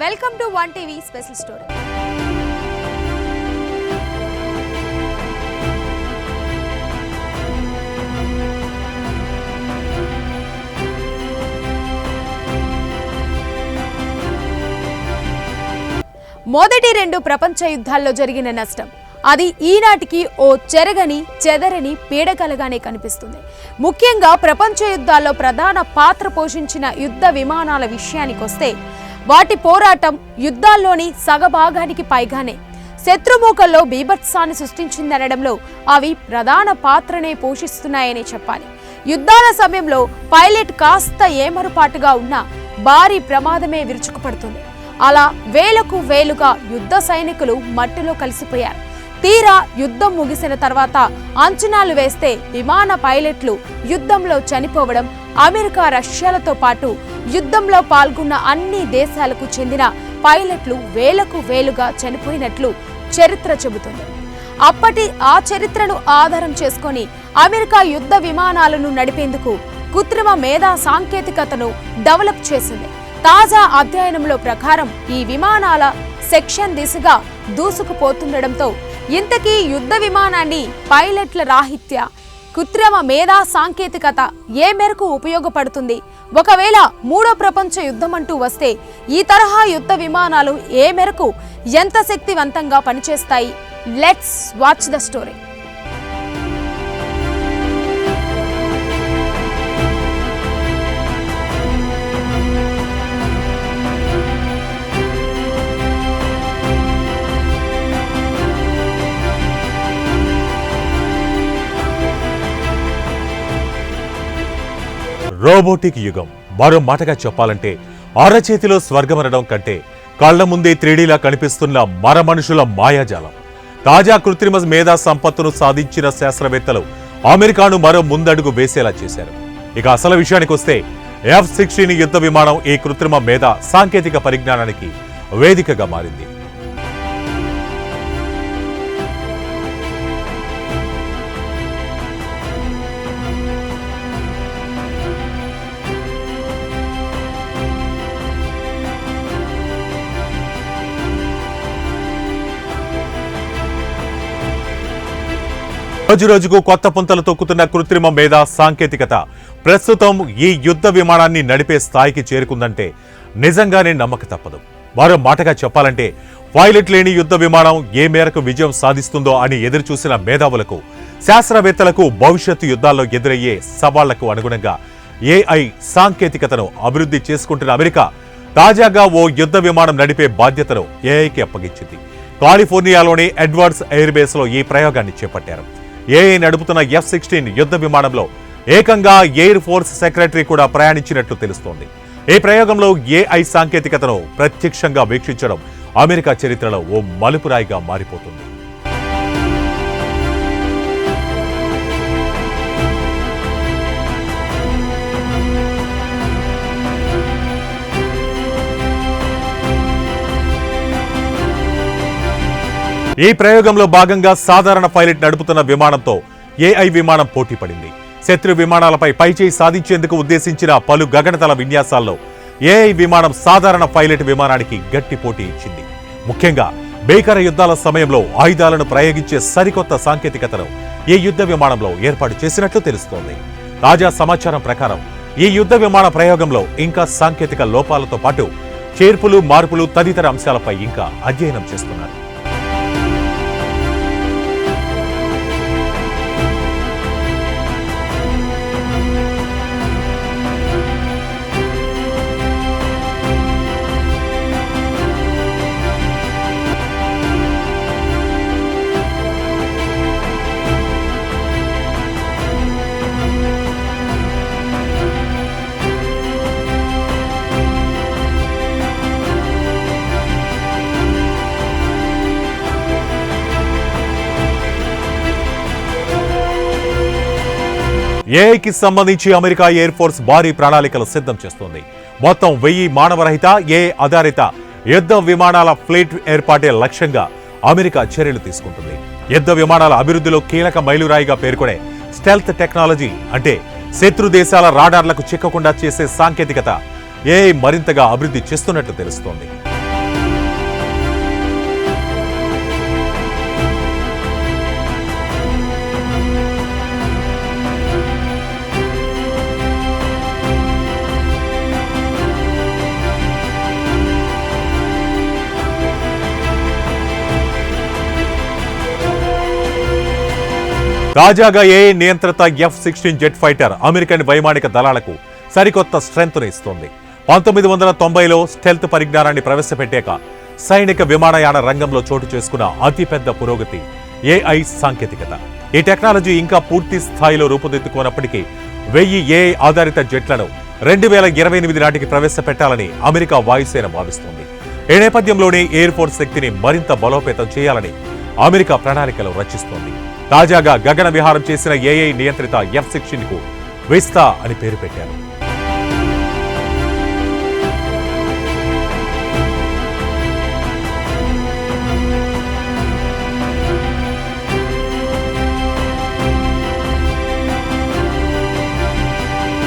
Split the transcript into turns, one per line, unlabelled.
Welcome to one TV special story. మొదటి రెండు ప్రపంచ యుద్ధాల్లో జరిగిన నష్టం అది ఈనాటికి ఓ చెదరని పీడకలగానే కనిపిస్తుంది. ముఖ్యంగా ప్రపంచ యుద్ధాల్లో ప్రధాన పాత్ర పోషించిన యుద్ధ విమానాల విషయానికొస్తే వాటి పోరాటం యుద్ధాల్లోని సగభాగానికి పైగానే శత్రుమూకల్లో బీభత్సాన్ని సృష్టించిందనడంలో అవి ప్రధాన పాత్రనే పోషిస్తున్నాయనే చెప్పాలి. యుద్ధాల సమయంలో పైలట్ కాస్త ఏమరుపాటుగా ఉన్న భారీ ప్రమాదమే విరుచుకుపడుతుంది. అలా వేలుగా యుద్ధ సైనికులు మట్టిలో కలిసిపోయారు. తీరా యుద్ధం ముగిసిన తర్వాత అంచనాలు వేస్తే విమాన పైలట్లు యుద్ధంలో చనిపోవడం, అమెరికా రష్యాలతో పాటు యుద్ధంలో పాల్గొన్న అన్ని దేశాలకు చెందిన పైలట్లు వేలుగా చనిపోయినట్లు చరిత్ర చెబుతుంది. అప్పటి ఆ చరిత్రను ఆధారం చేసుకొని అమెరికా యుద్ధ విమానాలను నడిపేందుకు కృత్రిమ మేధా సాంకేతికతను డెవలప్ చేసింది. తాజా అధ్యయనంలో ప్రకారం ఈ విమానాల సెక్షన్ దిశగా దూసుకుపోతుండటంతో ఇంతకీ యుద్ధ విమానాన్ని పైలట్ల రాహిత్య కృత్రిమ మేధా సాంకేతికత ఏ మేరకు ఉపయోగపడుతుంది? ఒకవేళ మూడో ప్రపంచ యుద్ధం అంటూ వస్తే ఈ తరహా యుద్ధ విమానాలు ఏ మేరకు ఎంత శక్తివంతంగా పనిచేస్తాయి? Let's watch the story.
Robotic యుగం. మరో మాటగా చెప్పాలంటే అరచేతిలో స్వర్గమనడం కంటే కళ్ల ముందే 3Dలా కనిపిస్తున్న మనుషుల మాయాజాలం. తాజా కృత్రిమ మేధా సంపత్తును సాధించిన శాస్త్రవేత్తలు అమెరికాను మరో ముందడుగు వేసేలా చేశారు. ఇక అసలు విషయానికి వస్తే F-16 యుద్ధ విమానం ఈ కృత్రిమ మేధా సాంకేతిక పరిజ్ఞానానికి వేదికగా మారింది. రోజుకు కొత్త పుంతలు తొక్కుతున్న కృత్రిమ మేధా సాంకేతికత ప్రస్తుతం ఈ యుద్ధ విమానాన్ని నడిపే స్థాయికి చేరుకుందంటే నిజంగానే నమ్మక తప్పదు. మరో మాటగా చెప్పాలంటే పైలట్ లేని యుద్ధ విమానం ఏ మేరకు విజయం సాధిస్తుందో అని ఎదురుచూసిన మేధావులకు, శాస్త్రవేత్తలకు భవిష్యత్తు యుద్ధాల్లో ఎదురయ్యే సవాళ్లకు అనుగుణంగా AI సాంకేతికతను అభివృద్ధి చేసుకుంటున్న అమెరికా తాజాగా ఓ యుద్ధ విమానం నడిపే బాధ్యతను AIకి అప్పగించింది. కాలిఫోర్నియాలోని ఎడ్వర్డ్స్ ఎయిర్ బేస్ లో ఈ ప్రయోగాన్ని చేపట్టారు. AI నడుపుతున్న F-16 యుద్ధ విమానంలో ఏకంగా ఎయిర్ ఫోర్స్ సెక్రటరీ కూడా ప్రయాణించినట్లు తెలుస్తోంది. ఈ ప్రయోగంలో AI సాంకేతికతను ప్రత్యక్షంగా వీక్షించడం అమెరికా చరిత్రలో ఓ మలుపురాయిగా మారిపోతుంది. ఈ ప్రయోగంలో భాగంగా సాధారణ పైలట్ నడుపుతున్న విమానంతో AI విమానం పోటీ పడింది. శత్రు విమానాలపై పైచేయి సాధించేందుకు ఉద్దేశించిన పలు గగనతల విన్యాసాల్లో AI విమానం సాధారణ పైలట్ విమానానికి గట్టి పోటీ ఇచ్చింది. ముఖ్యంగా భీకర యుద్ధాల సమయంలో ఆయుధాలను ప్రయోగించే సరికొత్త సాంకేతికతను ఈ యుద్ధ విమానంలో ఏర్పాటు చేసినట్లు తెలుస్తోంది. తాజా సమాచారం ప్రకారం ఈ యుద్ధ విమాన ప్రయోగంలో ఇంకా సాంకేతిక లోపాలతో పాటు చేర్పులు, మార్పులు తదితర అంశాలపై ఇంకా అధ్యయనం చేస్తున్నారు. AIకి సంబంధించి అమెరికా ఎయిర్ ఫోర్స్ భారీ ప్రణాళికలు సిద్ధం చేస్తోంది. మొత్తం 1000 మానవరహిత AI ఆధారిత యుద్ధ విమానాల ఫ్లీట్ ఏర్పాటే లక్ష్యంగా అమెరికా చర్యలు తీసుకుంటుంది. యుద్ధ విమానాల అభివృద్ధిలో కీలక మైలురాయిగా పేర్కొనే స్టెల్త్ టెక్నాలజీ అంటే శత్రు దేశాల రాడార్లకు చిక్కకుండా చేసే సాంకేతికత AI మరింతగా అభివృద్ధి చేస్తున్నట్లు తెలుస్తోంది. తాజాగా ఏఐ నియంత్రిత F-16 జెట్ ఫైటర్ అమెరికన్ వైమానిక దళాలకు సరికొత్త స్ట్రెంగ్త్ను ఇస్తోంది. 1990లో స్టెల్త్ పరిజ్ఞానాన్ని ప్రవేశపెట్టాక సైనిక విమానయాన రంగంలో చోటు చేసుకున్న అతిపెద్ద పురోగతి ఏఐ సాంకేతికత. ఈ టెక్నాలజీ ఇంకా పూర్తి స్థాయిలో రూపుదిద్దుకోనప్పటికీ 1000 ఏఐ ఆధారిత జెట్లను 2028 నాటికి ప్రవేశపెట్టాలని అమెరికా వాయుసేన భావిస్తోంది. ఈ నేపథ్యంలోనే ఎయిర్ ఫోర్స్ శక్తిని మరింత బలోపేతం చేయాలని అమెరికా ప్రణాళికలు రచిస్తోంది. తాజాగా గగన విహారం చేసిన ఏఐ నియంత్రిత F-16 కు విస్తా అని పేరు పెట్టారు.